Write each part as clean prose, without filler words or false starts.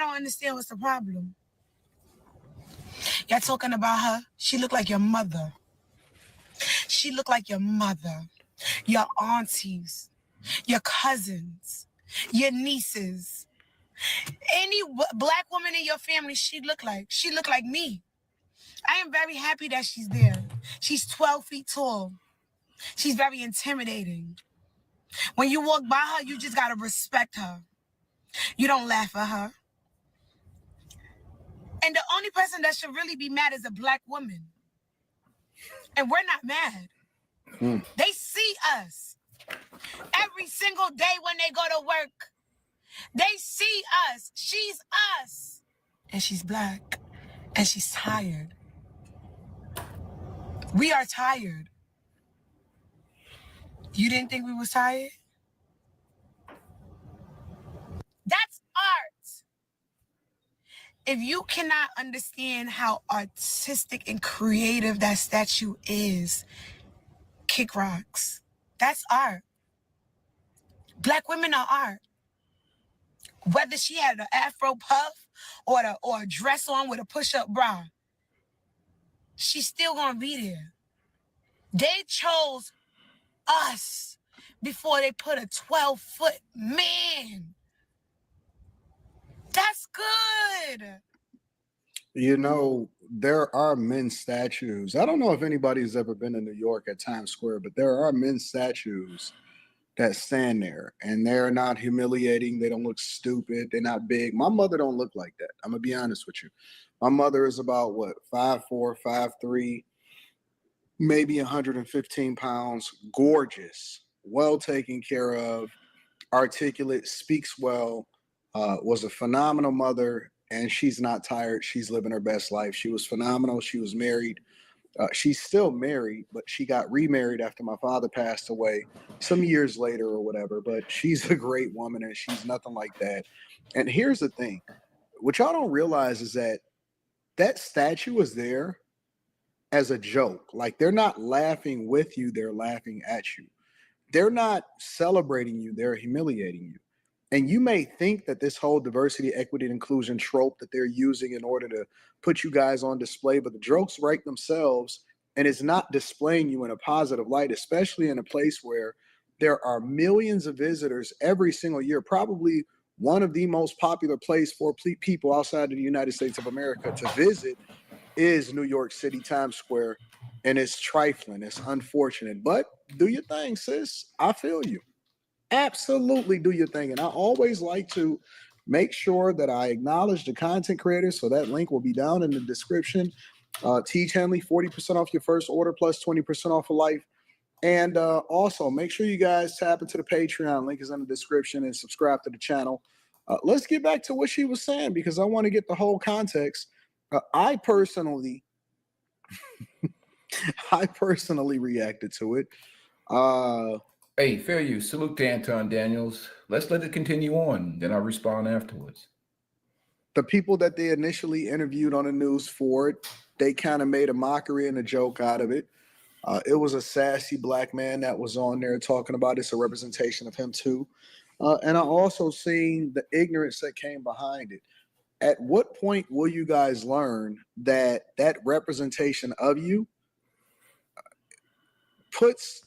don't understand what's the problem. Y'all talking about her? She look like your mother. She look like your mother, your aunties, your cousins, your nieces. Any black woman in your family, she look like me. I am very happy that she's there. She's 12 feet tall. She's very intimidating. When you walk by her, you just gotta respect her. You don't laugh at her. And the only person that should really be mad is a black woman. And we're not mad. They see us every single day when they go to work. They see us. She's us. And she's black. And she's tired. We are tired. You didn't think we was tired? That's art. If you cannot understand how artistic and creative that statue is, kick rocks. That's art. Black women are art. Whether she had an afro puff or a dress on with a push-up bra, she's still gonna be there. They chose us before they put a 12-foot man. That's good. You know, there are men's statues. I don't know if anybody's ever been in New York at Times Square, but there are men's statues that stand there, and they're not humiliating. They don't look stupid. They're not big. My mother don't look like that. I'm gonna be honest with you. My mother is about what, 5'4", 5'3", maybe 115 pounds. Gorgeous, well taken care of, articulate, speaks well. Was a phenomenal mother, and she's not tired. She's living her best life. She was phenomenal. She was married. She's still married, but she got remarried after my father passed away some years later or whatever. But she's a great woman, and she's nothing like that. And here's the thing. What y'all don't realize is that that statue is there as a joke. Like, they're not laughing with you. They're laughing at you. They're not celebrating you. They're humiliating you. And you may think that this whole diversity, equity, and inclusion trope that they're using in order to put you guys on display, but the jokes write themselves, and it's not displaying you in a positive light, especially in a place where there are millions of visitors every single year, probably one of the most popular places for people outside of the United States of America to visit is New York City, Times Square, and it's trifling. It's unfortunate, but do your thing, sis. I feel you. Absolutely do your thing. And I always like to make sure that I acknowledge the content creators. So that link will be down in the description. Teach Henley, 40% off your first order plus 20% off for life. And also make sure you guys tap into the Patreon. Link is in the description, and subscribe to the channel. Let's get back to what she was saying, because I want to get the whole context. I personally reacted to it. Hey, fair use. Salute to Anton Daniels. Let's let it continue on. Then I'll respond afterwards. The people that they initially interviewed on the news for it, they kind of made a mockery and a joke out of it. It was a sassy black man that was on there talking about it. It's a representation of him too. And I also seen the ignorance that came behind it. At what point will you guys learn that that representation of you puts,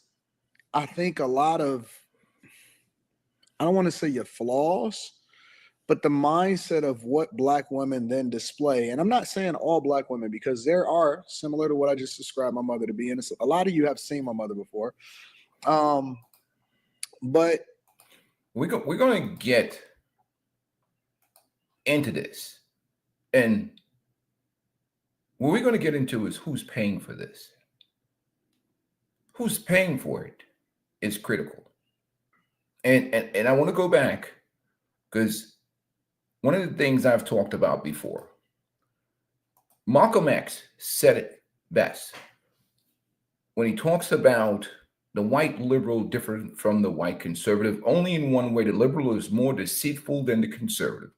I think, a lot of, I don't want to say your flaws, but the mindset of what black women then display. And I'm not saying all black women, because there are, similar to what I just described my mother to be, and a lot of you have seen my mother before. But we're going to get into this. And what we're going to get into is who's paying for this. Who's paying for it is critical. And I want to go back, because one of the things I've talked about before, Malcolm X said it best when he talks about the white liberal different from the white conservative only in one way: the liberal is more deceitful than the conservative.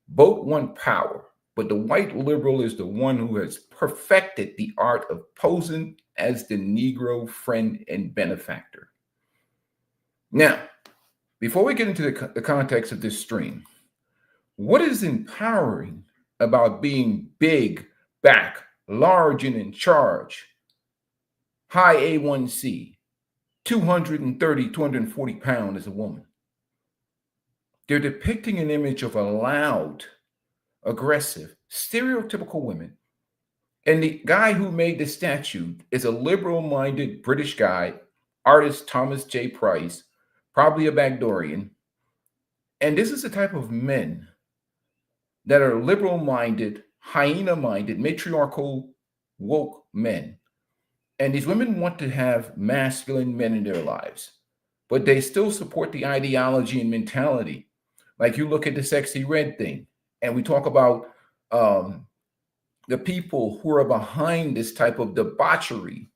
Both want power, but the white liberal is the one who has perfected the art of posing as the Negro friend and benefactor. Now, before we get into the context of this stream, What is empowering about being big, back, large, and in charge? High A1C, 230, 240 pounds as a woman. They're depicting an image of a loud, aggressive, stereotypical women. And the guy who made the statue is a liberal-minded British guy, artist Thomas J. Price, probably a Bagdorian. And this is the type of men that are liberal-minded, hyena-minded, matriarchal, woke men. And these women want to have masculine men in their lives, but they still support the ideology and mentality. Like you look at the sexy red thing, and we talk about the people who are behind this type of debauchery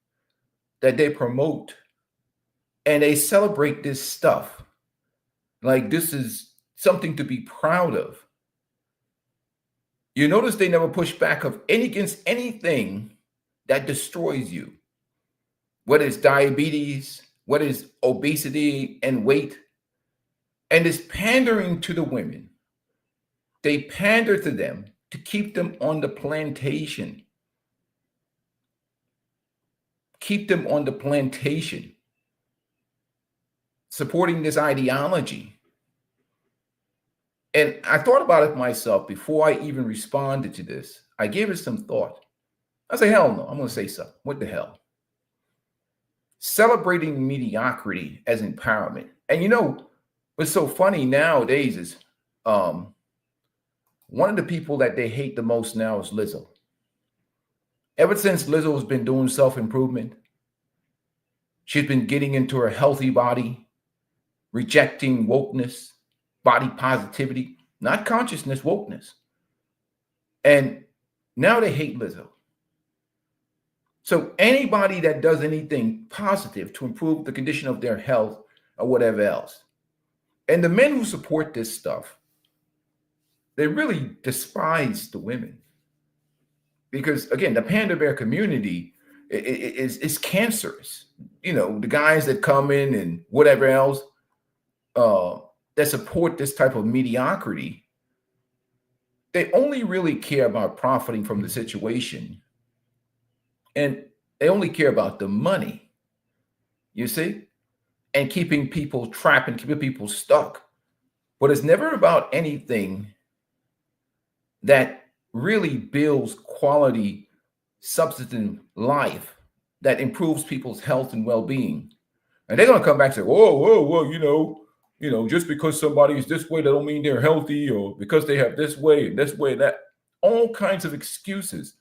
that they promote, and they celebrate this stuff. Like this is something to be proud of. You notice they never push back against anything that destroys you. Whether it's diabetes, whether it's obesity and weight, and it's pandering to the women. They pander to them to keep them on the plantation. Keep them on the plantation, supporting this ideology. And I thought about it myself before I even responded to this. I gave it some thought. I say, hell no, I'm going to say something. What the hell? Celebrating mediocrity as empowerment. And you know, what's so funny nowadays is one of the people that they hate the most now is Lizzo. Ever since Lizzo has been doing self-improvement, she's been getting into her healthy body, rejecting wokeness, body positivity, not consciousness, wokeness. And now they hate Lizzo. So anybody that does anything positive to improve the condition of their health or whatever else. And the men who support this stuff, they really despise the women. Because again, the panda bear community is cancerous. You know, the guys that come in and whatever else that support this type of mediocrity, they only really care about profiting from the situation. And they only care about the money, you see, and keeping people trapped and keeping people stuck. But it's never about anything that really builds quality, substantive life that improves people's health and well-being. And they're going to come back and say, whoa, you know, just because somebody is this way, that don't mean they're healthy, or because they have this way, that. All kinds of excuses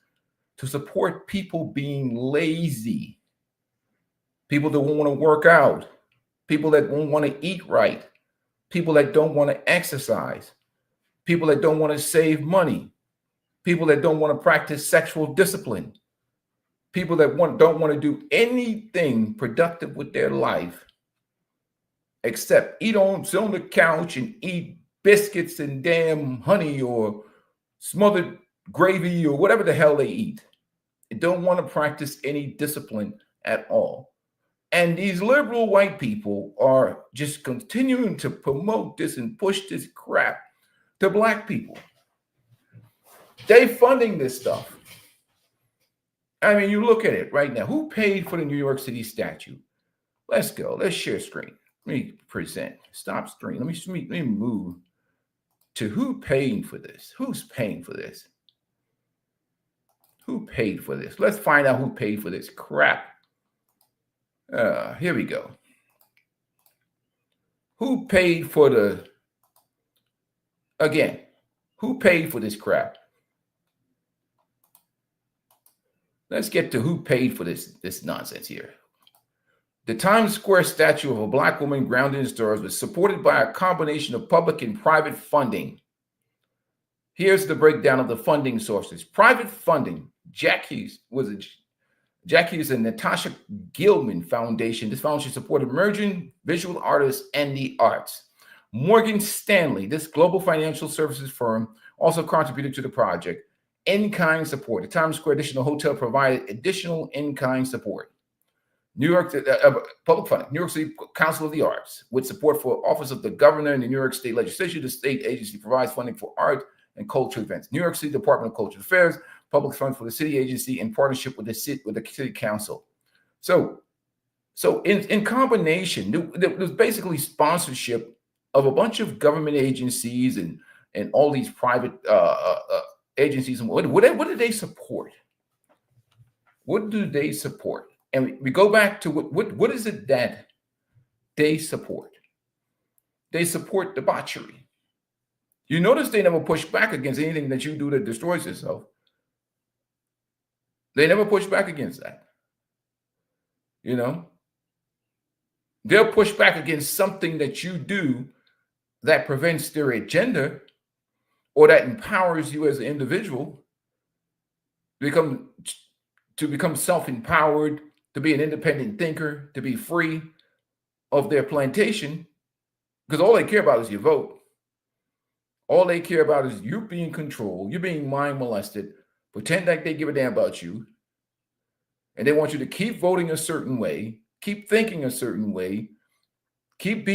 to support people being lazy, people that won't want to work out, people that won't want to eat right, people that don't want to exercise, people that don't want to save money, people that don't want to practice sexual discipline, people that don't want to do anything productive with their life except sit on the couch and eat biscuits and damn honey or smothered gravy or whatever the hell they eat. They don't want to practice any discipline at all. And these liberal white people are just continuing to promote this and push this crap to black people. They're funding this stuff. I mean, you look at it right now. Who paid for the New York City statue? Let's go. Let's share screen. Let me present. Stop screen. Let me move to who paying for this. Who's paying for this? Who paid for this? Let's find out who paid for this crap. Here we go. Who paid for who paid for this crap? Let's get to who paid for this nonsense here. The Times Square statue of a black woman grounded in stars was supported by a combination of public and private funding. Here's the breakdown of the funding sources. Private funding. Jackie and Natasha Gilman Foundation. This foundation supported emerging visual artists and the arts. Morgan Stanley, this global financial services firm, also contributed to the project. In-kind support. The Times Square Additional Hotel provided additional in-kind support. New York public funding, New York City Council of the Arts, with support for Office of the Governor in the New York State Legislature. The state agency provides funding for art and culture events. New York City Department of Cultural Affairs, public funds for the city agency in partnership with the city council. So in combination, there's basically sponsorship of a bunch of government agencies and all these private agencies. And what do they support? What do they support? And we go back to what is it that they support? They support debauchery. You notice they never push back against anything that you do that destroys yourself. They never push back against that. You know, they'll push back against something that you do that prevents their agenda or that empowers you as an individual to become self-empowered, to be an independent thinker, to be free of their plantation, because all they care about is your vote. All they care about is you being controlled, you're being mind molested, pretend like they give a damn about you, and they want you to keep voting a certain way, keep thinking a certain way, keep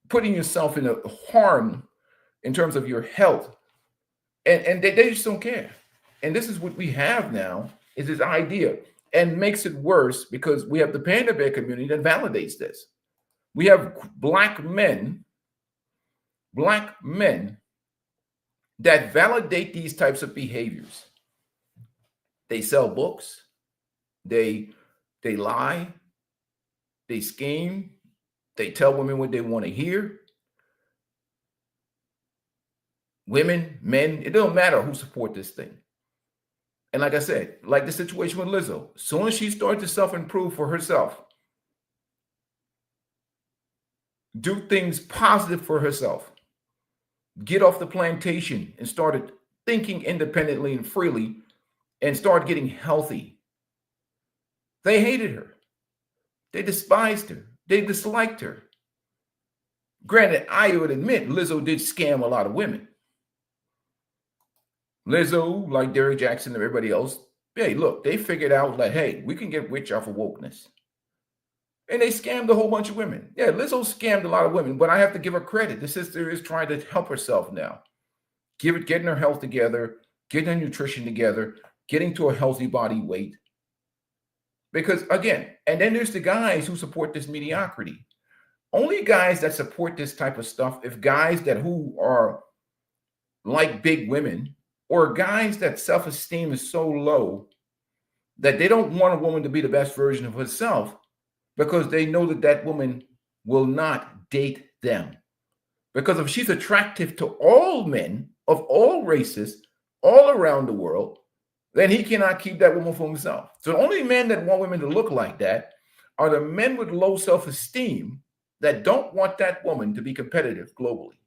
putting yourself in a harm in terms of your health, and they just don't care. And this is what we have now, is this idea, and makes it worse because we have the panda bear community that validates this. We have black men that validate these types of behaviors. They sell books, they lie, they scheme, they tell women what they want to hear. Women, men, it don't matter who support this thing. And like I said, like the situation with Lizzo, as soon as she started to self-improve for herself, do things positive for herself, get off the plantation and started thinking independently and freely and started getting healthy, they hated her. They despised her. They disliked her. Granted, I would admit Lizzo did scam a lot of women. Lizzo, like Derrick Jackson and everybody else, hey, look, they figured out like, hey, we can get rich off of wokeness. And they scammed a whole bunch of women. Yeah, Lizzo scammed a lot of women, but I have to give her credit. The sister is trying to help herself now. Getting her health together, getting her nutrition together, getting to a healthy body weight. Because again, and then there's the guys who support this mediocrity. Only guys that support this type of stuff, if guys who are like big women, or guys that self-esteem is so low that they don't want a woman to be the best version of herself because they know that woman will not date them. Because if she's attractive to all men of all races, all around the world, then he cannot keep that woman for himself. So the only men that want women to look like that are the men with low self-esteem that don't want that woman to be competitive globally.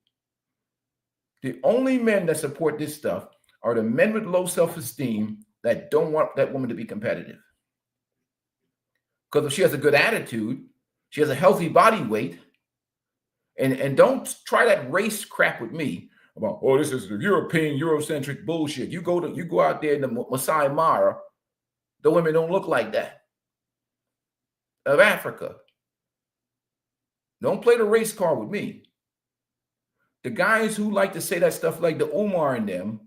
The only men that support this stuff are the men with low self-esteem that don't want that woman to be competitive. Because if she has a good attitude, she has a healthy body weight, and don't try that race crap with me about, oh, this is the European, Eurocentric bullshit. You go out there in the Masai Mara, the women don't look like that. Of Africa. Don't play the race card with me. The guys who like to say that stuff like the Umar and them,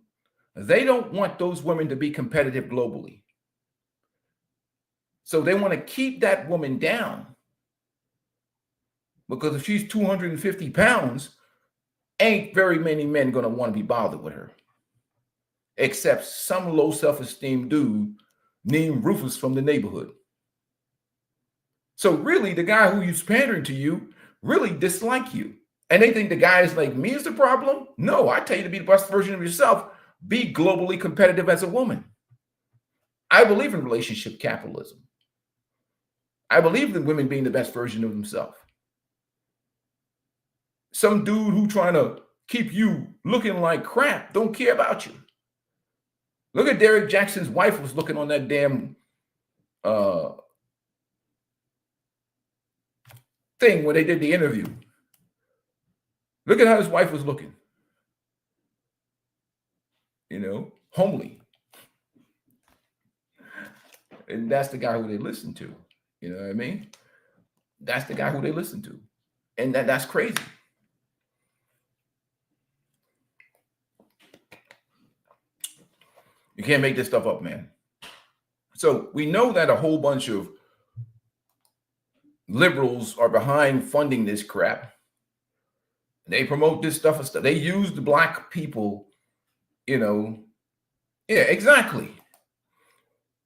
they don't want those women to be competitive globally. So they want to keep that woman down. Because if she's 250 pounds, ain't very many men going to want to be bothered with her. Except some low self-esteem dude named Rufus from the neighborhood. So really, the guy who is pandering to you really dislike you. And they think the guys like me is the problem? No, I tell you to be the best version of yourself. Be globally competitive as a woman. I believe in relationship capitalism. I believe in women being the best version of themselves. Some dude who trying to keep you looking like crap don't care about you. Look at Derrick Jackson's wife was looking on that damn thing when they did the interview. Look at how his wife was looking. You know, homely. And that's the guy who they listen to. You know what I mean? That's the guy who they listen to. And that's crazy. You can't make this stuff up, man. So we know that a whole bunch of liberals are behind funding this crap. They promote this stuff and stuff. They use the black people, you know. Yeah, exactly.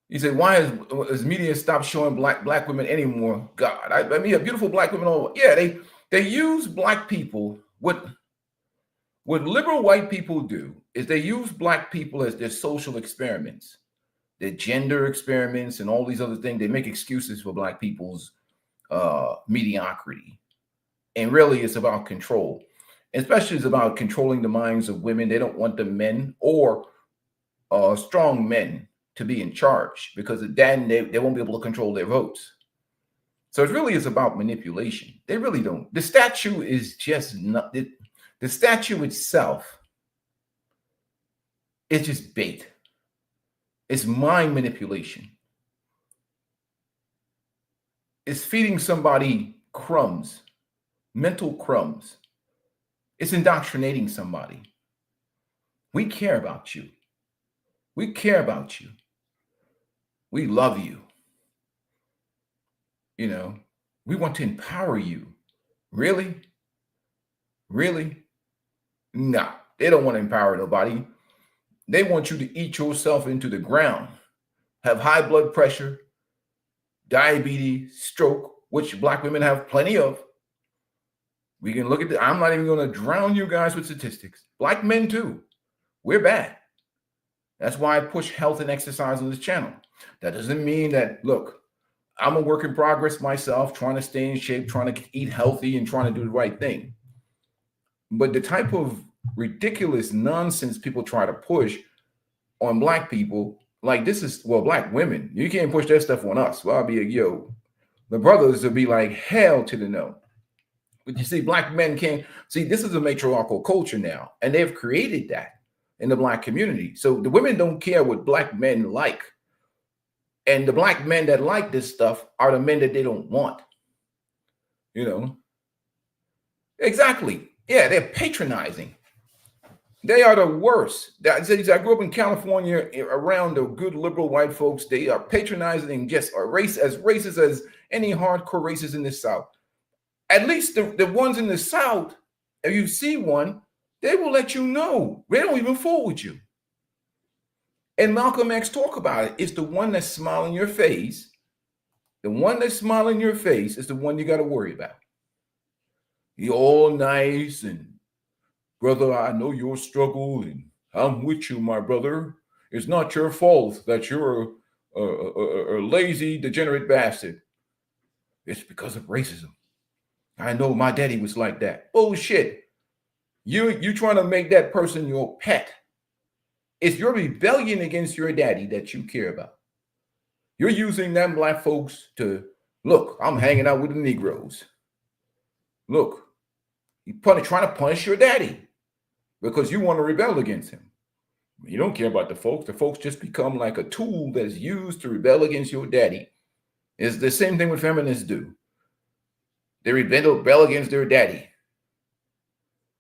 You say, why is media stop showing black women anymore? God, I mean, a beautiful black women. All, yeah, they use black people. What liberal white people do is they use black people as their social experiments, their gender experiments, and all these other things. They make excuses for black people's mediocrity, and really, it's about control. Especially, it's about controlling the minds of women. They don't want the men or strong men to be in charge, because then they won't be able to control their votes. So it really is about manipulation. They really don't. The statue is just not the statue itself. It's just bait. It's mind manipulation. It's feeding somebody crumbs, mental crumbs. It's indoctrinating somebody. We care about you. We care about you. We love you. You know, we want to empower you. Really? Really? No, they don't want to empower nobody. They want you to eat yourself into the ground, have high blood pressure, diabetes, stroke, which black women have plenty of. We can look at I'm not even going to drown you guys with statistics. Black men too. We're bad. That's why I push health and exercise on this channel. That doesn't mean that, look, I'm a work in progress myself, trying to stay in shape, trying to eat healthy and trying to do the right thing. But the type of ridiculous nonsense people try to push on black people, like this is, well, black women, you can't push that stuff on us. Well, I'll be like, yo, the brothers will be like, hell to the no. But you see, black men can't, see, this is a matriarchal culture now, and they've created that in the black community. So the women don't care what black men like. And the black men that like this stuff are the men that they don't want. You know? Exactly. Yeah, they're patronizing. They are the worst. I grew up in California around the good liberal white folks. They are patronizing, just as racist as any hardcore racists in the South. At least the ones in the South, if you see one, they will let you know. They don't even fool with you. And Malcolm X talk about it. It's the one that's smiling your face. The one that's smiling your face is the one you got to worry about. You're all nice and, brother, I know your struggle and I'm with you, my brother. It's not your fault that you're a lazy, degenerate bastard. It's because of racism. I know my daddy was like that. Bullshit. You trying to make that person your pet. It's your rebellion against your daddy that you care about. You're using them black folks to, look, I'm hanging out with the Negroes. Look, you're trying to punish your daddy because you want to rebel against him. You don't care about the folks. The folks just become like a tool that's used to rebel against your daddy. It's the same thing what feminists do. They rebel against their daddy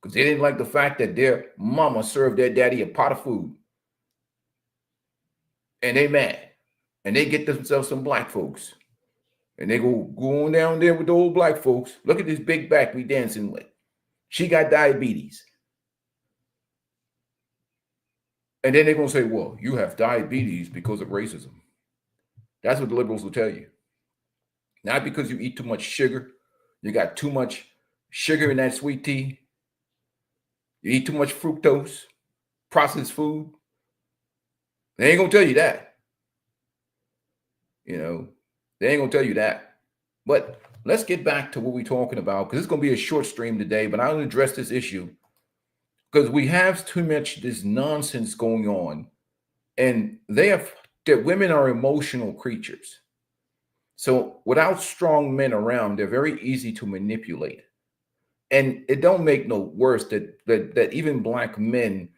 because they didn't like the fact that their mama served their daddy a pot of food. And they mad. And they get themselves some black folks. And they go on down there with the old black folks. Look at this big back we dancing with. She got diabetes. And then they're going to say, well, you have diabetes because of racism. That's what the liberals will tell you. Not because you eat too much sugar. You got too much sugar in that sweet tea. You eat too much fructose, processed food. They ain't going to tell you that. You know, they ain't going to tell you that. But let's get back to what we're talking about, because it's going to be a short stream today, but I'm going to address this issue because we have too much this nonsense going on, and that women are emotional creatures. So without strong men around, they're very easy to manipulate. And it don't make no worse that even black men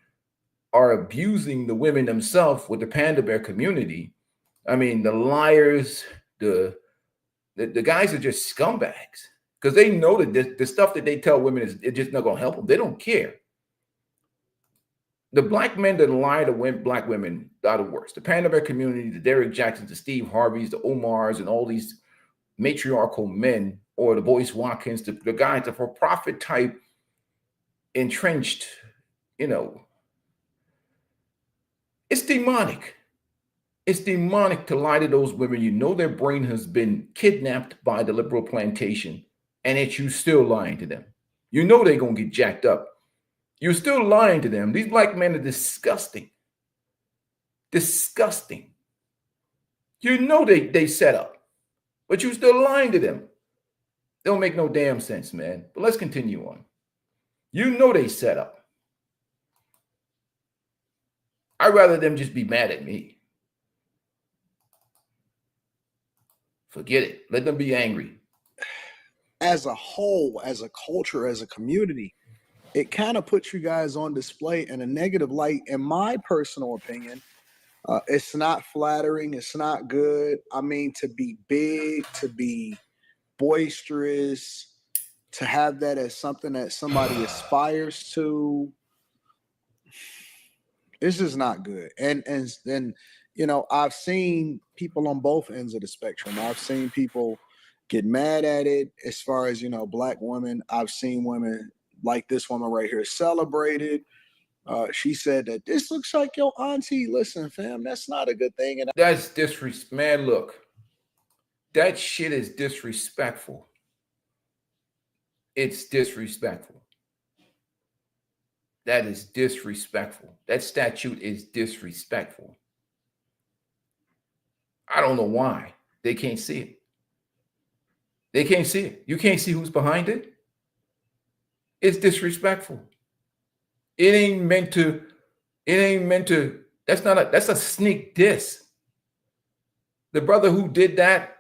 are abusing the women themselves with the panda bear community I mean, the liars, the guys are just scumbags because they know that the stuff that they tell women is it's just not going to help them. They don't care. The black men that lie to black women are the worst. The Panda community, the Derek Jacksons, the Steve Harveys, the Omars, and all these matriarchal men, or the Boyce Watkins, the guys, the for-profit type, entrenched, it's demonic. It's demonic to lie to those women. You know their brain has been kidnapped by the liberal plantation, and yet you still lying to them. You know they're going to get jacked up. You're still lying to them. These black men are disgusting. Disgusting. You know they set up, but you still lying to them. They don't make no damn sense, man. But let's continue on. You know they set up. I'd rather them just be mad at me. Forget it. Let them be angry. As a whole, as a culture, as a community, it kind of puts you guys on display in a negative light, in my personal opinion. It's not flattering. It's not good. I mean, to be big, to be boisterous, to have that as something that somebody aspires to, it's just not good. And I've seen people on both ends of the spectrum. I've seen people get mad at it as far as, black women. I've seen women like this woman right here celebrated. She said that this looks like your auntie. Listen, fam, that's not a good thing. And that's disrespect. Man, look, that shit is disrespectful. It's disrespectful. That is disrespectful. That statute is disrespectful. I don't know why they can't see it. They can't see it. You can't see who's behind it. It's disrespectful. It ain't meant to, that's a sneak diss. The brother who did that,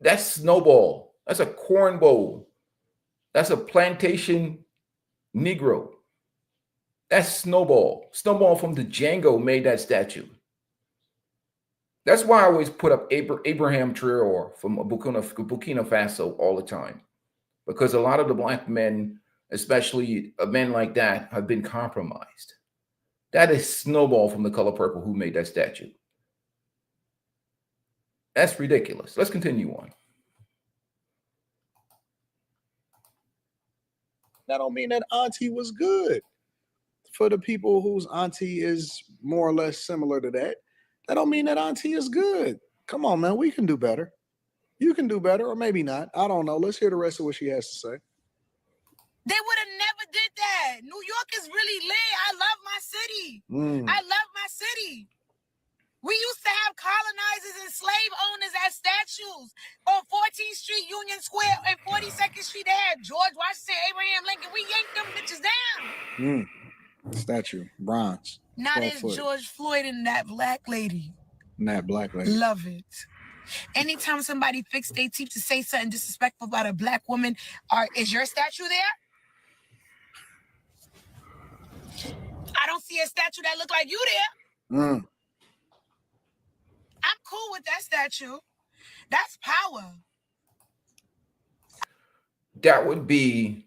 that's Snowball. That's a corn bowl. That's a plantation Negro. That's Snowball. Snowball from the Django made that statue. That's why I always put up Abraham Traore from Burkina Faso all the time. Because a lot of the black men, especially men like that, have been compromised. That is Snowball from The Color Purple who made that statue. That's ridiculous. Let's continue on. that don't mean that auntie was good. For the people whose auntie is more or less similar to that, that don't mean that auntie is good. Come on, man, we can do better. You can do better, or maybe not. I don't know. Let's hear the rest of what she has to say. They would have never did that. New York is really lit. I love my city. I love my city. We used to have colonizers and slave owners as statues on 14th Street, Union Square, and 42nd Street. They had George Washington, Abraham Lincoln. We yanked them bitches down. Statue, bronze. Now there's George Floyd and that black lady. And that black lady. Love it. Anytime somebody fixed their teeth to say something disrespectful about a black woman, is your statue there? I don't see a statue that look like you there. I'm cool with that statue. That's power. That would be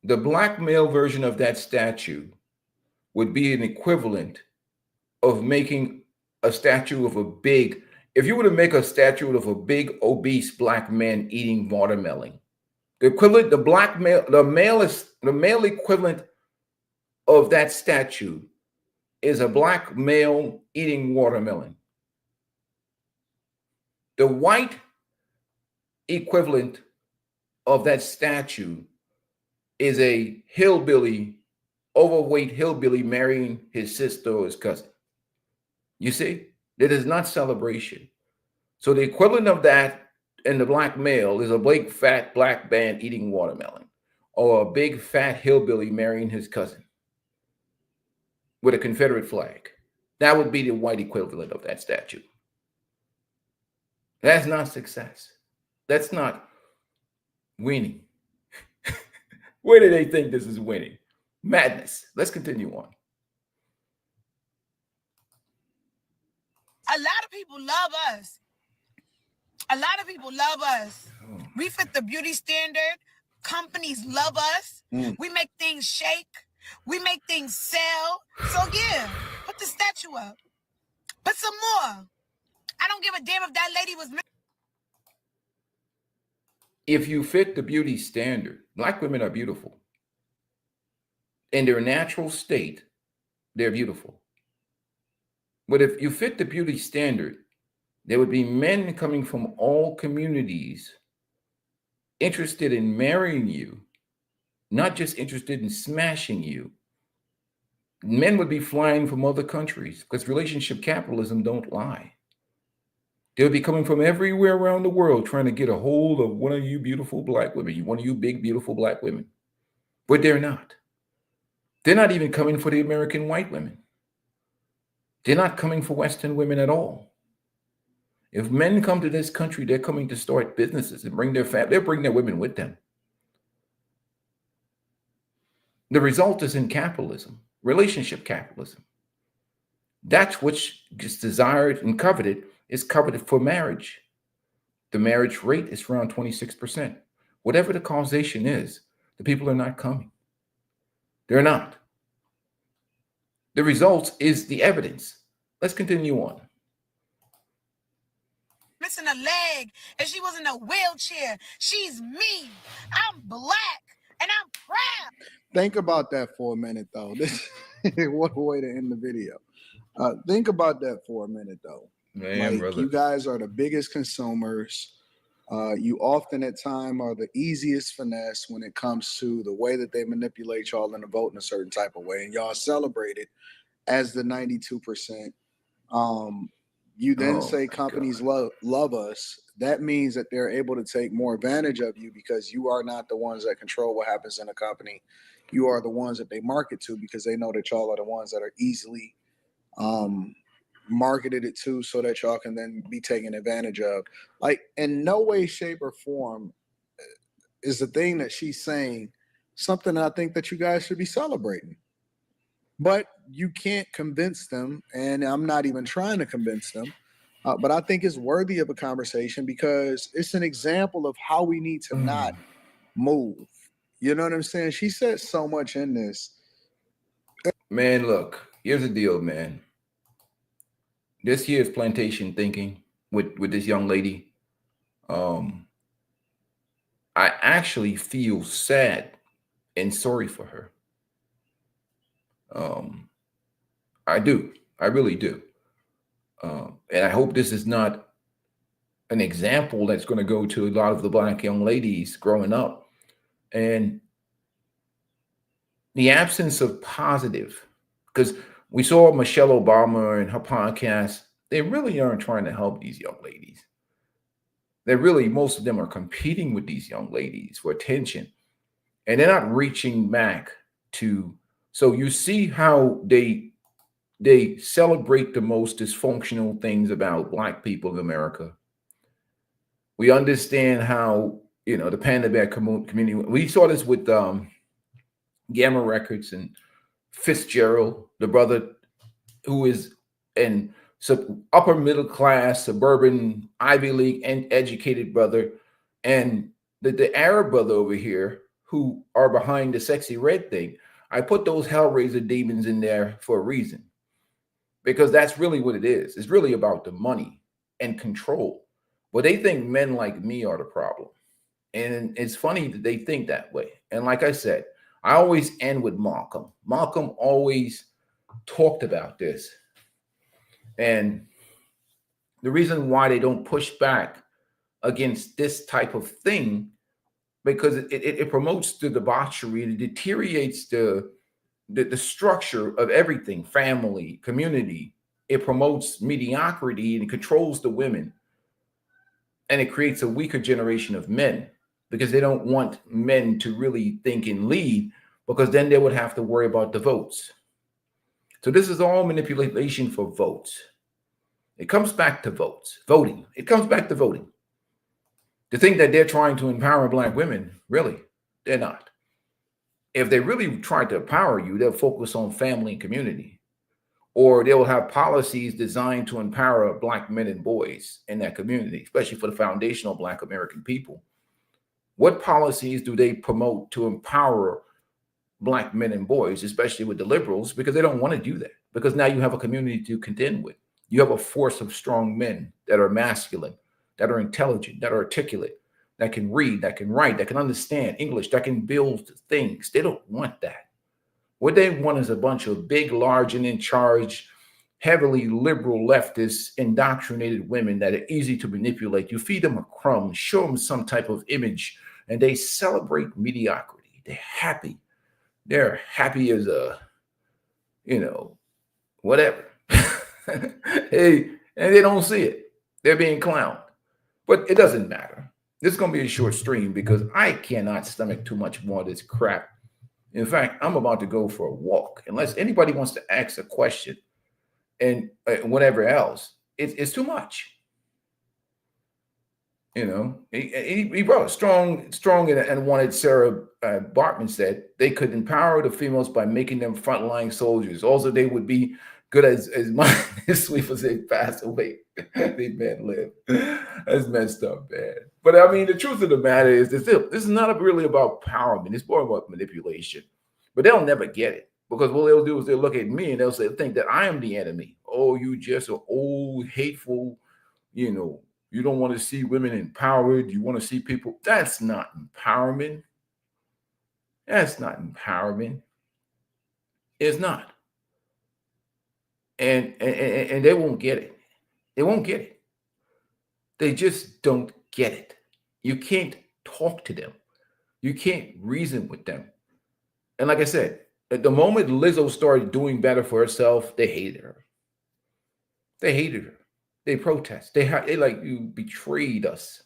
the black male version of that statue would be an equivalent of making a statue of a big, if you were to make a statue of a big obese black man eating watermelon, the equivalent, the male equivalent of that statue is a black male eating watermelon. The white equivalent of that statue is a hillbilly, overweight hillbilly marrying his sister or his cousin. You see, it is not celebration. So the equivalent of that in the black male is a big fat black man eating watermelon, or a big fat hillbilly marrying his cousin with a Confederate flag. That would be the white equivalent of that statue. That's not success. That's not winning. Where do they think this is winning? Madness. Let's continue on. people love us. A lot of people love us. We fit the beauty standard. Companies love us. We make things shake. We make things sell. So yeah, put the statue up. Put some more. I don't give a damn if that lady was. If you fit the beauty standard, Black women are beautiful. In their natural state, they're beautiful. But if you fit the beauty standard, there would be men coming from all communities interested in marrying you, not just interested in smashing you. Men would be flying from other countries because relationship capitalism don't lie. They would be coming from everywhere around the world trying to get a hold of one of you beautiful Black women, one of you big, beautiful Black women. But they're not. They're not even coming for the American white women. They're not coming for Western women at all. If men come to this country, they're coming to start businesses and bring their family. They'll bring their women with them. The result is in capitalism, relationship capitalism. That's which is desired and coveted is coveted for marriage. The marriage rate is around 26%. Whatever the causation is, the people are not coming. They're not. The results is the evidence. Let's continue on. Missing a leg and she was in a wheelchair. She's me. I'm Black and I'm proud. Think about that for a minute, though. What a way to end the video. Think about that for a minute, though. Man, like, brother. you guys are the biggest consumers. You often at time are the easiest finesse when it comes to the way that they manipulate y'all into voting a certain type of way. And y'all celebrate it as the 92%. You then say companies love us. That means that they're able to take more advantage of you because you are not the ones that control what happens in a company. You are the ones that they market to because they know that y'all are the ones that are easily marketed it to so that y'all can then be taken advantage of. Like, in no way, shape, or form is the thing that she's saying something I think that you guys should be celebrating. But you can't convince them, and I'm not even trying to convince them. But I think it's worthy of a conversation because it's an example of how we need to not move. You know what I'm saying? She said so much in this. Man, look, here's the deal, man. This here is plantation thinking with this young lady. I actually feel sad and sorry for her. I do. I really do. And I hope this is not an example that's going to go to a lot of the Black young ladies growing up. And the absence of positive, because we saw Michelle Obama and her podcast, they really aren't trying to help these young ladies. They're really, most of them are competing with these young ladies for attention. And they're not reaching back to, so you see how they celebrate the most dysfunctional things about Black people in America. We understand how, the Panda Bear community, we saw this with Gamma Records and Fitzgerald, the brother who is an upper middle class, suburban, Ivy League and educated brother, and the Arab brother over here who are behind the Sexy Red thing. I put those Hellraiser demons in there for a reason, because that's really what it is. It's really about the money and control. But they think men like me are the problem. And it's funny that they think that way. And like I said, I always end with Malcolm. Malcolm always talked about this. And the reason why they don't push back against this type of thing, because it promotes the debauchery, it deteriorates the structure of everything, family, community. It promotes mediocrity and it controls the women. And it creates a weaker generation of men because they don't want men to really think and lead, because then they would have to worry about the votes. So this is all manipulation for votes. It comes back to voting. It comes back to voting. To think that they're trying to empower Black women, really, they're not. If they really tried to empower you, they'll focus on family and community. or they will have policies designed to empower Black men and boys in that community, especially for the foundational Black American people. What policies do they promote to empower Black men and boys, especially with the liberals? Because they don't want to do that, because now you have a community to contend with. You have a force of strong men that are masculine, that are intelligent, that are articulate, that can read, that can write, that can understand English, that can build things. They don't want that. What they want is a bunch of big, large, and in charge, heavily liberal leftist, indoctrinated women that are easy to manipulate. You feed them a crumb, show them some type of image, and they celebrate mediocrity. They're happy. They're happy as a, whatever. Hey, and they don't see it. They're being clowned. But it doesn't matter. This is going to be a short stream because I cannot stomach too much more of this crap. In fact, I'm about to go for a walk. Unless anybody wants to ask a question and whatever else, it's too much. He brought strong, and wanted. Sarah Bartman said they could empower the females by making them frontline soldiers. Also, they would be good as mine as sweet as they pass away. They men live. That's messed up, man. But I mean, the truth of the matter is this is not really about empowerment. It's more about manipulation. But they'll never get it, because what they'll do is they'll look at me and they'll think that I am the enemy. Oh, you just are old, hateful, you don't want to see women empowered. You want to see people. That's not empowerment. That's not empowerment. It's not. And they won't get it. They won't get it. They just don't get it. You can't talk to them. You can't reason with them. And like I said, at the moment Lizzo started doing better for herself, they hated her. They hated her. They protest. They like, you betrayed us.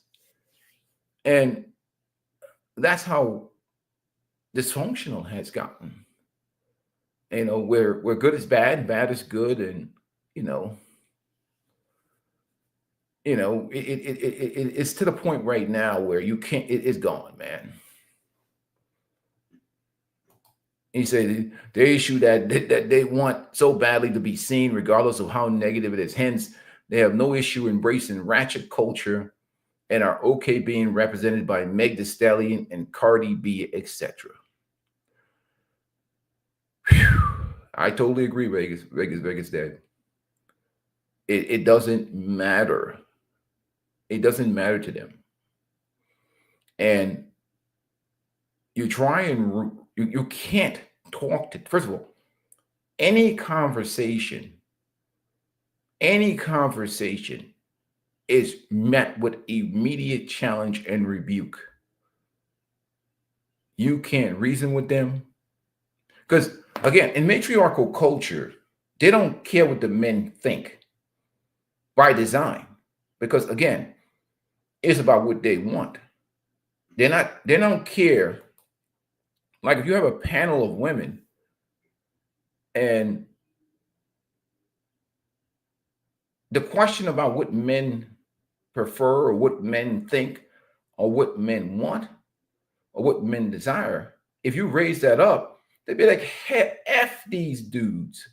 And that's how dysfunctional has gotten. Where good is bad, bad is good, and it's to the point right now where you can't. It's gone, man. He said the issue that they want so badly to be seen, regardless of how negative it is. Hence, they have no issue embracing ratchet culture and are okay being represented by Meg Thee Stallion and Cardi B, etc. I totally agree, Vegas Dad. It doesn't matter. It doesn't matter to them. And you try and you can't talk to, first of all, any conversation is met with immediate challenge and rebuke. You can't reason with them. Because again, in matriarchal culture, they don't care what the men think by design. Because again, it's about what they want. They don't care. Like if you have a panel of women and the question about what men prefer or what men think or what men want or what men desire, if you raise that up, they'd be like, F these dudes.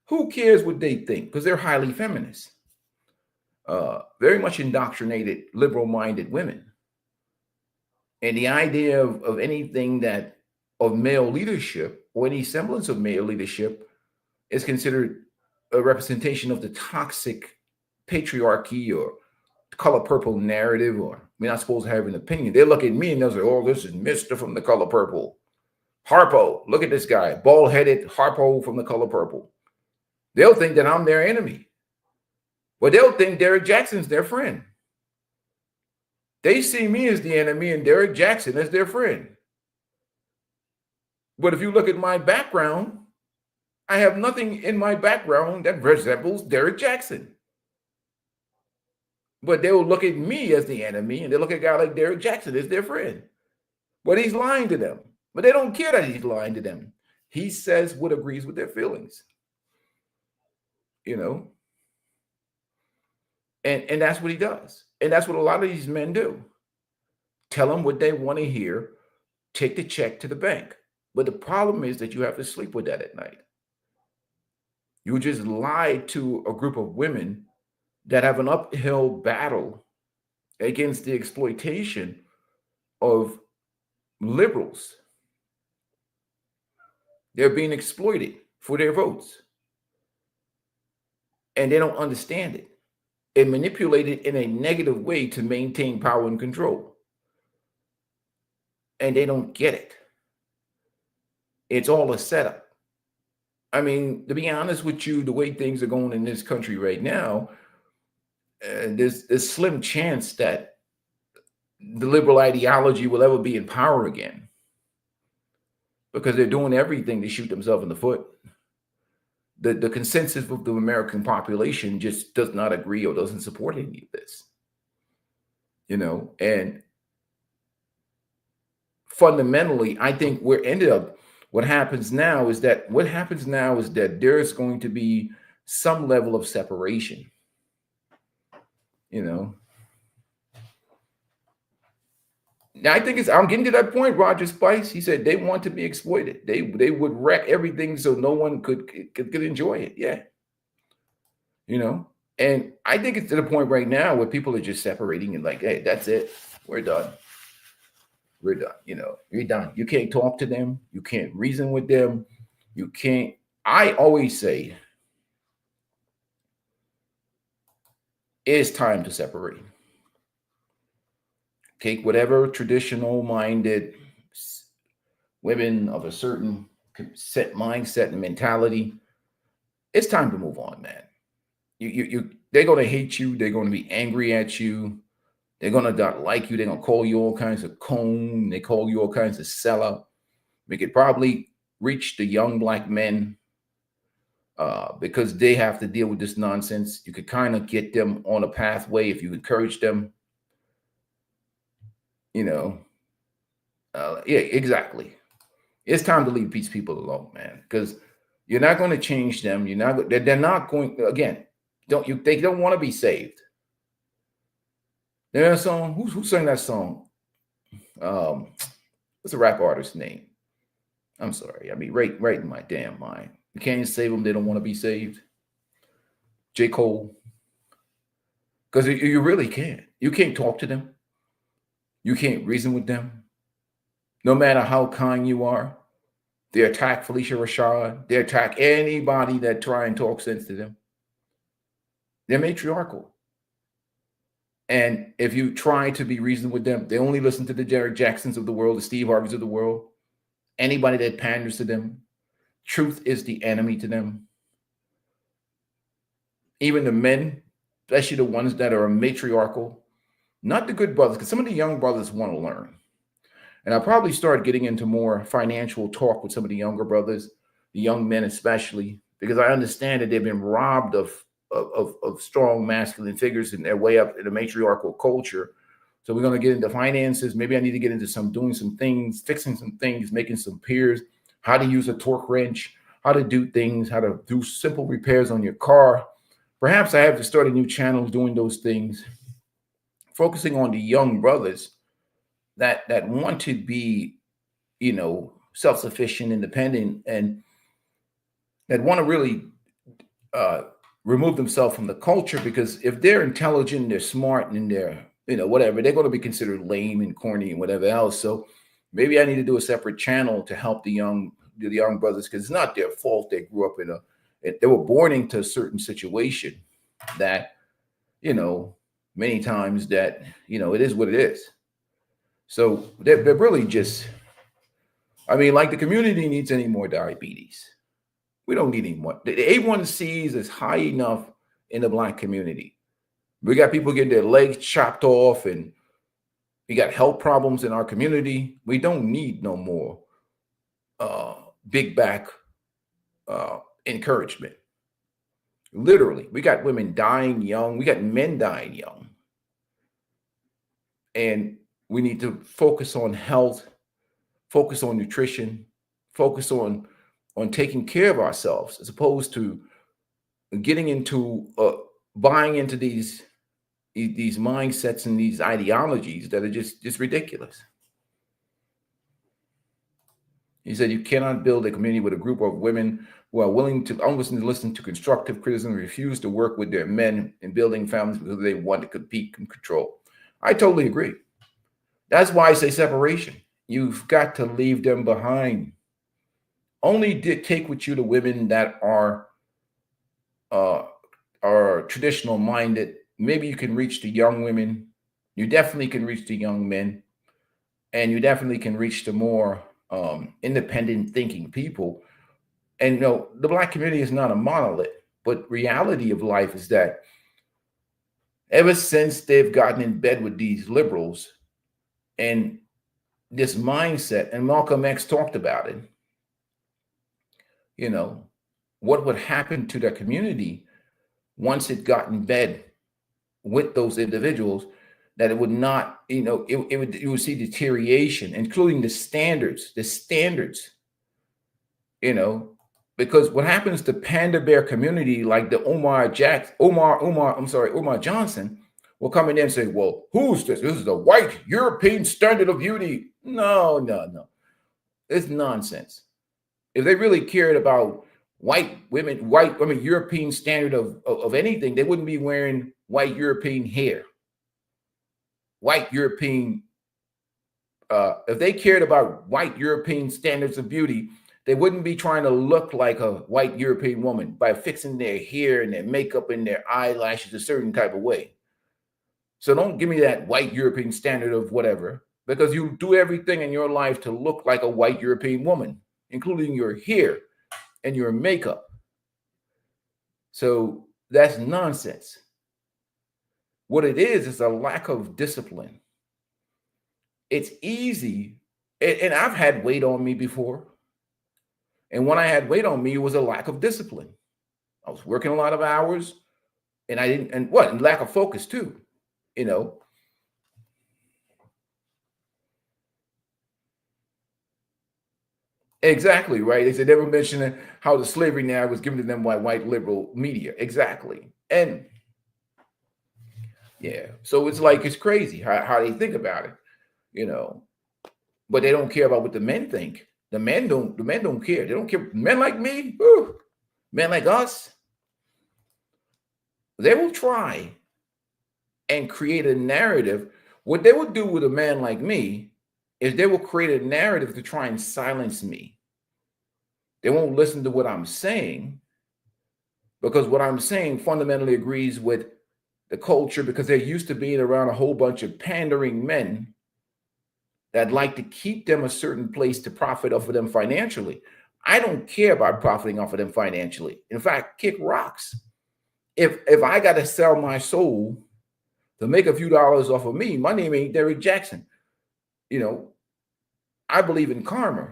Who cares what they think? Because they're highly feminist, very much indoctrinated, liberal-minded women. And the idea of anything of male leadership or any semblance of male leadership is considered a representation of the toxic patriarchy or color purple narrative, or we're not supposed to have an opinion. They look at me and they'll say, oh, this is Mr. from the color purple. Harpo, look at this guy, bald-headed Harpo from the color purple. They'll think that I'm their enemy. But they'll think Derek Jackson's their friend. They see me as the enemy and Derek Jackson as their friend. But if you look at my background, I have nothing in my background that resembles Derek Jackson. But they will look at me as the enemy and they look at a guy like Derek Jackson as their friend. But he's lying to them. But they don't care that he's lying to them. He says what agrees with their feelings. And that's what he does. And that's what a lot of these men do. Tell them what they want to hear, take the check to the bank. But the problem is that you have to sleep with that at night. You just lied to a group of women that have an uphill battle against the exploitation of liberals. They're being exploited for their votes, and they don't understand it and manipulate it in a negative way to maintain power and control. And they don't get it. It's all a setup. I mean, to be honest with you, the way things are going in this country right now, there's a slim chance that the liberal ideology will ever be in power again, because they're doing everything to shoot themselves in the foot. The consensus of the American population just does not agree or doesn't support any of this, and fundamentally, I think what happens now is that there's going to be some level of separation, Now, I think I'm getting to that point. Roger Spice, he said they want to be exploited. They would wreck everything so no one could enjoy it. Yeah. And I think it's to the point right now where people are just separating and like, hey, that's it. We're done. We're done. You're done. You can't talk to them. You can't reason with them. You can't. I always say it's time to separate. Take whatever traditional minded women of a certain set mindset and mentality. It's time to move on, man. They're going to hate you. They're going to be angry at you. They're going to not like you. They're going to call you all kinds of coon. They call you all kinds of sellout. We could probably reach the young black men because they have to deal with this nonsense. You could kind of get them on a pathway if you encourage them. Yeah, exactly. It's time to leave these people alone, man, because you're not going to change them. They're not going, again, they don't want to be saved. There's a song, who sang that song? What's the rap artist's name? I'm sorry. I mean, right in my damn mind. You can't save them. They don't want to be saved. J. Cole. Because you really can't. You can't talk to them. You can't reason with them. No matter how kind you are. They attack Felicia Rashad. They attack anybody that try and talk sense to them. They're matriarchal. And if you try to be reasoned with them, they only listen to the Derek Jacksons of the world, the Steve Harveys of the world. Anybody that panders to them. Truth is the enemy to them. Even the men, especially the ones that are matriarchal, not the good brothers, because some of the young brothers want to learn. And I'll probably start getting into more financial talk with some of the younger brothers, the young men especially, because I understand that they've been robbed of strong masculine figures in their way up in a matriarchal culture. So we're going to get into finances. Maybe I need to get into doing some things, fixing some things, making some piers, how to use a torque wrench, how to do things, how to do simple repairs on your car. Perhaps I have to start a new channel doing those things, focusing on the young brothers that want to be, self-sufficient, independent, and that want to really remove themselves from the culture, because if they're intelligent, they're smart, and they're, whatever, they're going to be considered lame and corny and whatever else. So maybe I need to do a separate channel to help the young brothers, because it's not their fault. They grew up they were born into a certain situation that, many times that, it is what it is. So they're really just, like the community needs any more diabetes. We don't need any more. The A1Cs is high enough in the Black community. We got people getting their legs chopped off, and we got health problems in our community. We don't need no more big back encouragement. Literally, we got women dying young. We got men dying young. And we need to focus on health, focus on nutrition, focus on taking care of ourselves, as opposed to getting into buying into these mindsets and these ideologies that are just ridiculous. He said, you cannot build a community with a group of women who are willing to listen to constructive criticism, refuse to work with their men in building families because they want to compete and control. I totally agree. That's why I say separation. You've got to leave them behind. Only take with you the women that are traditional minded. Maybe you can reach the young women. You definitely can reach the young men, and you definitely can reach the more independent thinking people. And the Black community is not a monolith, but reality of life is that ever since they've gotten in bed with these liberals and this mindset, and Malcolm X talked about it, what would happen to the community once it got in bed with those individuals, that it would not, you would see deterioration, including the standards, because what happens to Panda Bear community, like the Omar Johnson, will come in there and say, well, who's this? This is the white European standard of beauty. No. It's nonsense. If they really cared about white women, European standard of anything, they wouldn't be wearing white European hair. White European, if they cared about white European standards of beauty, they wouldn't be trying to look like a white European woman by fixing their hair and their makeup and their eyelashes a certain type of way. So don't give me that white European standard of whatever, because you do everything in your life to look like a white European woman, including your hair and your makeup. So that's nonsense. What it is a lack of discipline. It's easy, and I've had weight on me before. And when I had weight on me, it was a lack of discipline. I was working a lot of hours, and and lack of focus too, Exactly, right. They said never mentioning how the slavery now was given to them by white liberal media. Exactly. And yeah, so it's crazy how they think about it, but they don't care about what the men think. The men don't care. They don't care. Men like me, men like us, they will try and create a narrative. What they will do with a man like me is they will create a narrative to try and silence me. They won't listen to what I'm saying, because what I'm saying fundamentally agrees with the culture, because they're used to being around a whole bunch of pandering men that like to keep them a certain place to profit off of them financially. I don't care about profiting off of them financially. In fact, kick rocks. If I got to sell my soul to make a few dollars off of me, my name ain't Derrick Jackson. I believe in karma.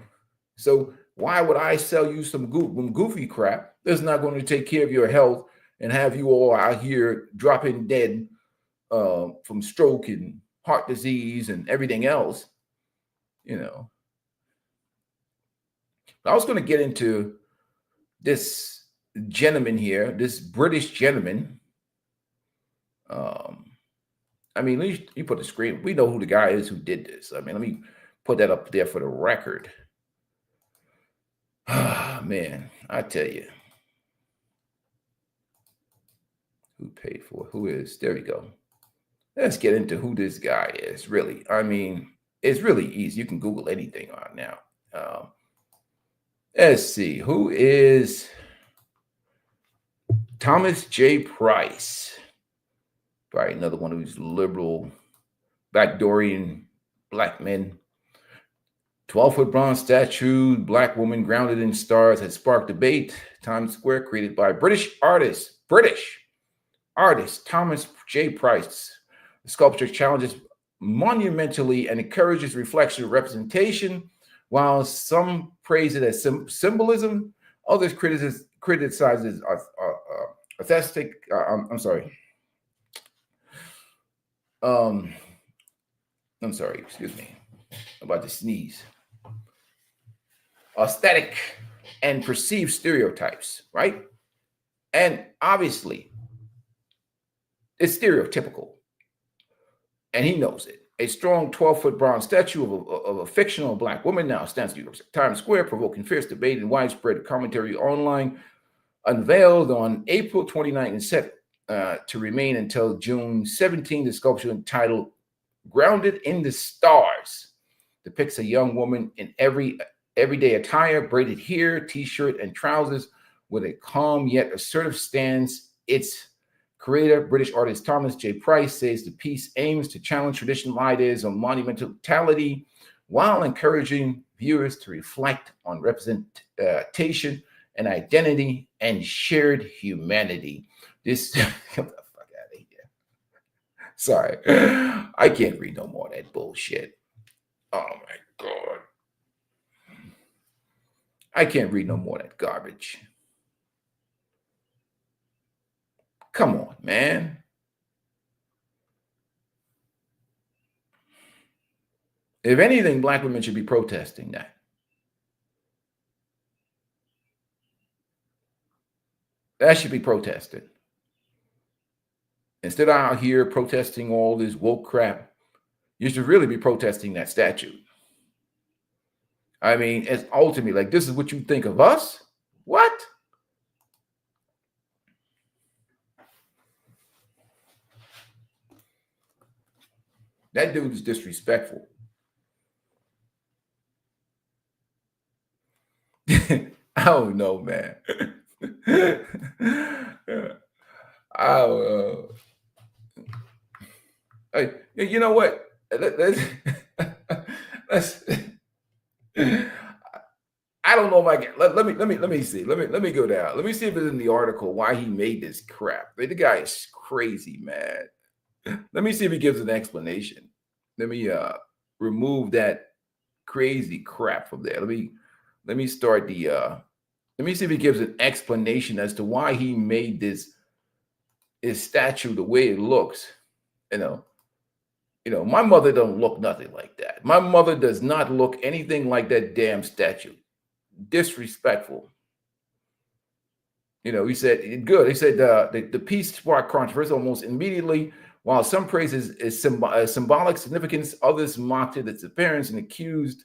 So why would I sell you some goofy crap that's not going to take care of your health and have you all out here dropping dead from stroke and heart disease and everything else? I was going to get into this gentleman here, this British gentleman. You put the screen. We know who the guy is who did this. Let me put that up there for the record. Man, I tell you. Who paid for it? Who is? There we go. Let's get into who this guy is, really. It's really easy. You can Google anything on now. Let's see. Who is Thomas J. Price? Right, another one of these liberal, backdoorian black men. 12-foot bronze statue, black woman grounded in stars, has sparked debate. Times Square, created by British artist Thomas J. Price. The sculpture challenges monumentally and encourages reflection of representation, while some praise it as symbolism, others criticize it as aesthetic. I'm sorry, excuse me. I'm about to sneeze. Aesthetic and perceived stereotypes, right? And obviously, it's stereotypical. And he knows it. A strong 12-foot bronze statue of a fictional black woman now stands in New York Times Square, provoking fierce debate and widespread commentary online. Unveiled on April 29th and set to remain until June 17th, the sculpture entitled Grounded in the Stars depicts a young woman in everyday attire, braided hair, t-shirt, and trousers with a calm yet assertive stance. Its creator, British artist Thomas J. Price, says the piece aims to challenge traditional ideas on monumentality while encouraging viewers to reflect on representation and identity and shared humanity. This, get the fuck out of here. Sorry, I can't read no more of that bullshit. Oh my God. I can't read no more of that garbage. Come on, man. If anything, black women should be protesting that. That should be protested. Instead of out here protesting all this woke crap, you should really be protesting that statue. I mean, it's ultimately like, this is what you think of us? What? That dude is disrespectful. I don't know, man. I don't know. Hey, you know what? Let's I don't know if I can. Let me see. Let me go down. Let me see if it's in the article why he made this crap. The guy is crazy, man. Let me see if he gives an explanation. Let me remove that crazy crap from there. Let me start the let me see if he gives an explanation as to why he made his statue the way it looks. You know, my mother don't look nothing like that. My mother does not look anything like that damn statue. Disrespectful. You know, he said good. He said the piece sparked controversy almost immediately. While some praise is symbolic significance, others mocked its appearance and accused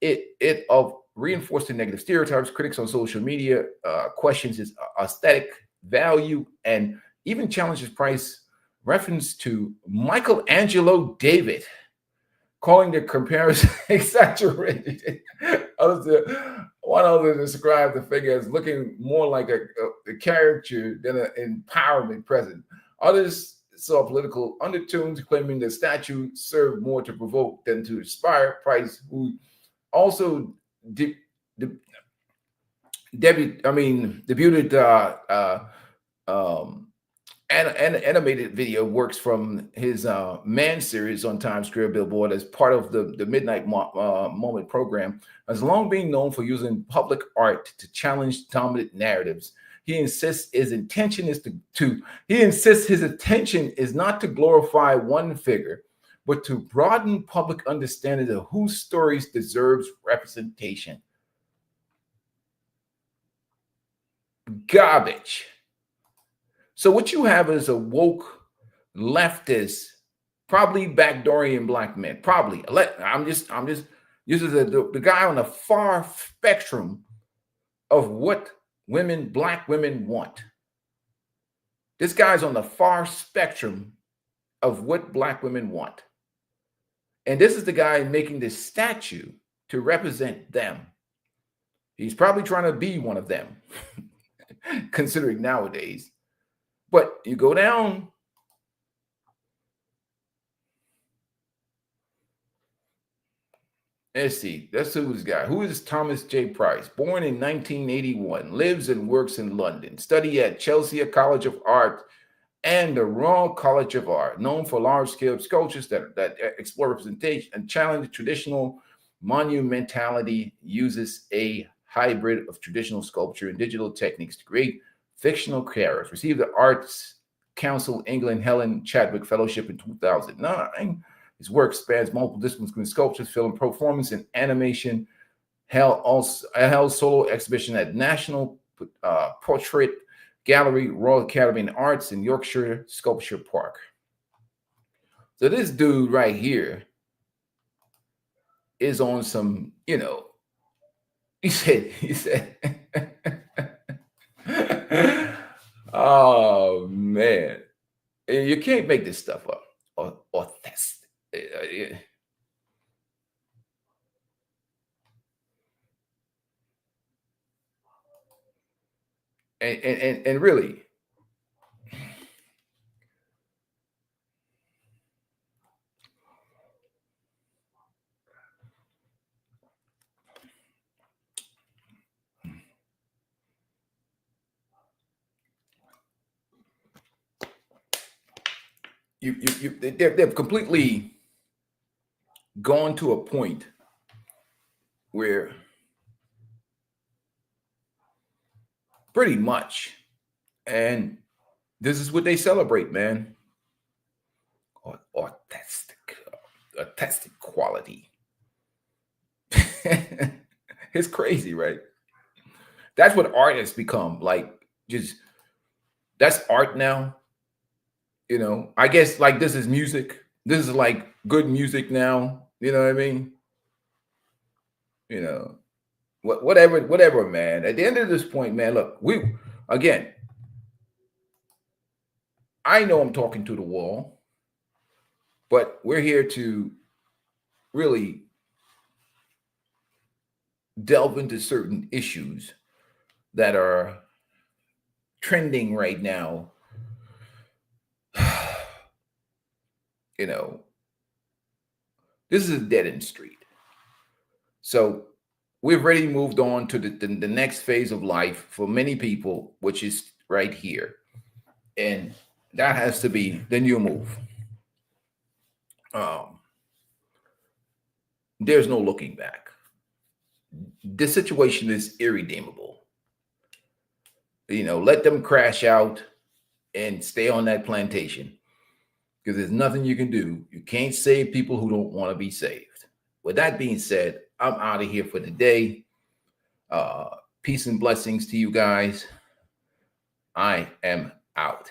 it of reinforcing negative stereotypes. Critics on social media questions its aesthetic value and even challenges Price reference to Michelangelo David, calling the comparison exaggerated. One other described the figure as looking more like a caricature than an empowerment present. Others saw political undertones, claiming the statue served more to provoke than to inspire. Price, who also debuted an animated video works from his Man series on Times Square billboard as part of the Midnight Moment program, has long been known for using public art to challenge dominant narratives. He insists his intention is his attention is not to glorify one figure, but to broaden public understanding of whose stories deserves representation. Garbage. So what you have is a woke leftist, probably backdoorian black men. Probably. I'm just using the guy on the far spectrum of what black women want. This guy's on the far spectrum of what black women want. And this is the guy making this statue to represent them. He's probably trying to be one of them, considering nowadays. But you go down. Let's see. Let's see who's this guy. Who is Thomas J. Price? Born in 1981, lives and works in London. Studied at Chelsea College of Art and the Royal College of Art. Known for large-scale sculptures that explore representation and challenge traditional monumentality. Uses a hybrid of traditional sculpture and digital techniques to create fictional characters. Received the Arts Council England Helen Chadwick Fellowship in 2009. His work spans multiple disciplines, including sculpture, film, performance, and animation. Held solo exhibition at National Portrait Gallery, Royal Academy of Arts in Yorkshire Sculpture Park. So this dude right here is on some, he said, oh man, you can't make this stuff up or test. And really, they've completely gone to a point where pretty much, and this is what they celebrate, man. Artistic quality. It's crazy, right? That's what art has become. Like, just that's art now. I guess like this is music. This is like good music now. You know what I mean? Whatever, man. At the end of this point, man, look, again, I know I'm talking to the wall, but we're here to really delve into certain issues that are trending right now. This is a dead end street. So we've already moved on to the next phase of life for many people, which is right here. And that has to be the new move. There's no looking back. The situation is irredeemable. Let them crash out and stay on that plantation, because there's nothing you can do. You can't save people who don't want to be saved. With that being said, I'm out of here for the day. Peace and blessings to you guys. I am out.